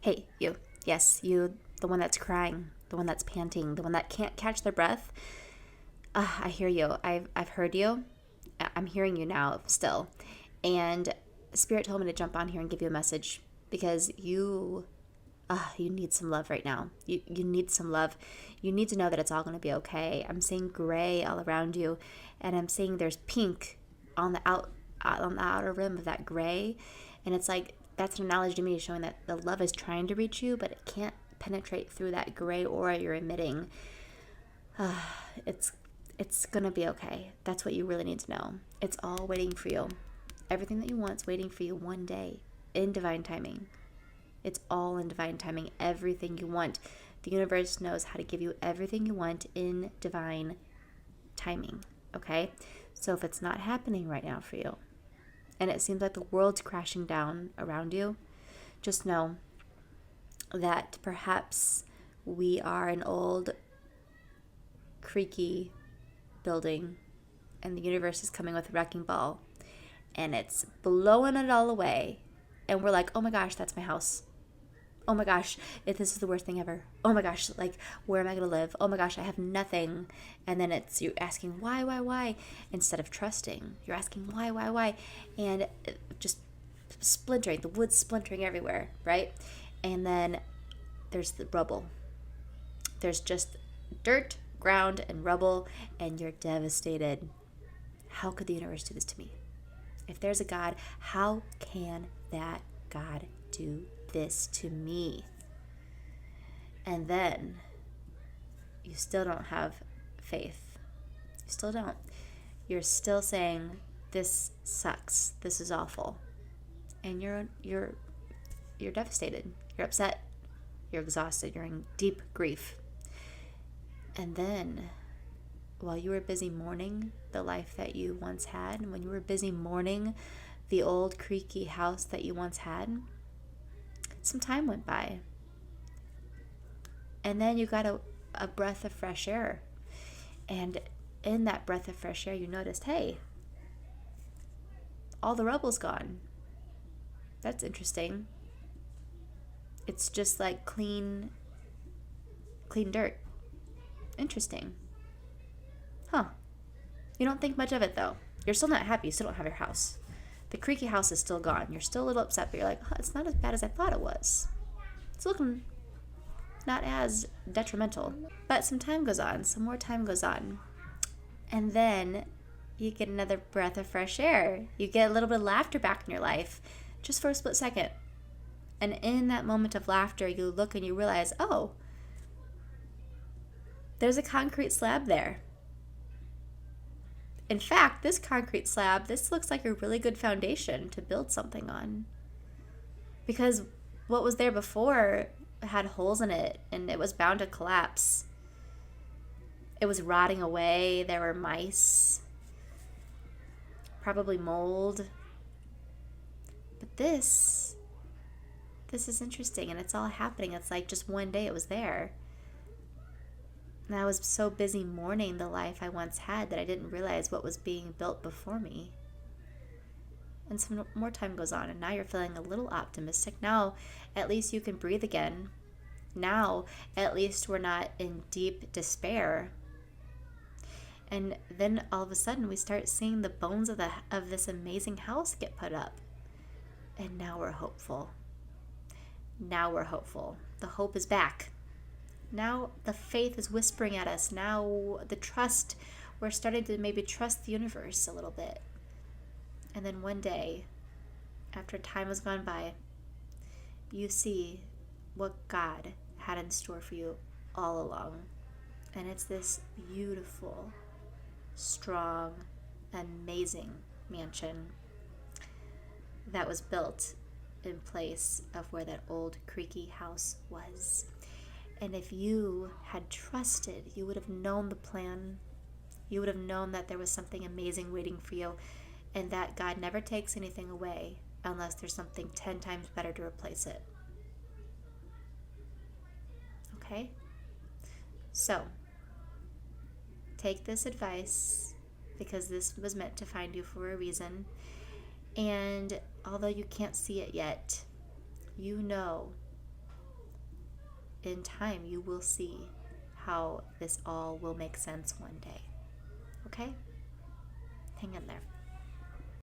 Hey, you. Yes, you, the one that's crying, the one that's panting, the one that can't catch their breath. I hear you. I've heard you. I'm hearing you now still. And Spirit told me to jump on here and give you a message because you need some love right now. You need some love. You need to know that it's all going to be okay. I'm seeing gray all around you, and I'm seeing there's pink on the outer rim of that gray, and it's like that's an analogy to me showing that the love is trying to reach you, but it can't penetrate through that gray aura you're emitting. It's it's gonna be okay. That's what you really need to know. It's all waiting for you. Everything that you want's waiting for you one day in divine timing. It's all in divine timing. Everything you want. The universe knows how to give you everything you want in divine timing. Okay? So if it's not happening right now for you, and it seems like the world's crashing down around you, just know that perhaps we are an old, creaky building, and the universe is coming with a wrecking ball, and it's blowing it all away. And we're like, oh my gosh, that's my house. Oh my gosh, if this is the worst thing ever. Oh my gosh, like, where am I going to live? Oh my gosh, I have nothing. And then it's you asking why, instead of trusting. You're asking why, and just splintering, the wood's splintering everywhere, right? And then there's the rubble. There's just dirt, ground, and rubble, and you're devastated. How could the universe do this to me? If there's a God, how can that God do this to me? And then you still don't have faith. You still don't. You're still saying, this sucks. This is awful. And you're devastated. You're upset. You're exhausted. You're in deep grief. And then while you were busy mourning the life that you once had, and when you were busy mourning the old creaky house that you once had, some time went by. And then you got a breath of fresh air. And in that breath of fresh air, you noticed, hey, all the rubble's gone. That's interesting. It's just like clean dirt. Interesting. Huh. You don't think much of it, though. You're still not happy. You still don't have your house. The creaky house is still gone. You're still a little upset, but you're like, oh, it's not as bad as I thought it was. It's looking not as detrimental. But some time goes on. Some more time goes on. And then you get another breath of fresh air. You get a little bit of laughter back in your life, just for a split second. And in that moment of laughter, you look and you realize, oh, there's a concrete slab there. In fact, this concrete slab, this looks like a really good foundation to build something on. Because what was there before had holes in it, and it was bound to collapse. It was rotting away. There were mice, probably mold. But this is interesting, and it's all happening. It's like just one day it was there. And I was so busy mourning the life I once had that I didn't realize what was being built before me. And some more time goes on, and now you're feeling a little optimistic. Now, at least you can breathe again. Now, at least we're not in deep despair. And then all of a sudden, we start seeing the bones of this amazing house get put up. And now we're hopeful. Now we're hopeful. The hope is back. Now the faith is whispering at us. Now the trust, we're starting to maybe trust the universe a little bit. And then one day, after time has gone by, you see what God had in store for you all along. And it's this beautiful, strong, amazing mansion that was built in place of where that old creaky house was. And if you had trusted, you would have known the plan. You would have known that there was something amazing waiting for you, and that God never takes anything away unless there's something 10 times better to replace it. Okay? So, take this advice, because this was meant to find you for a reason. And although you can't see it yet, you know in time, you will see how this all will make sense one day. Okay? Hang in there.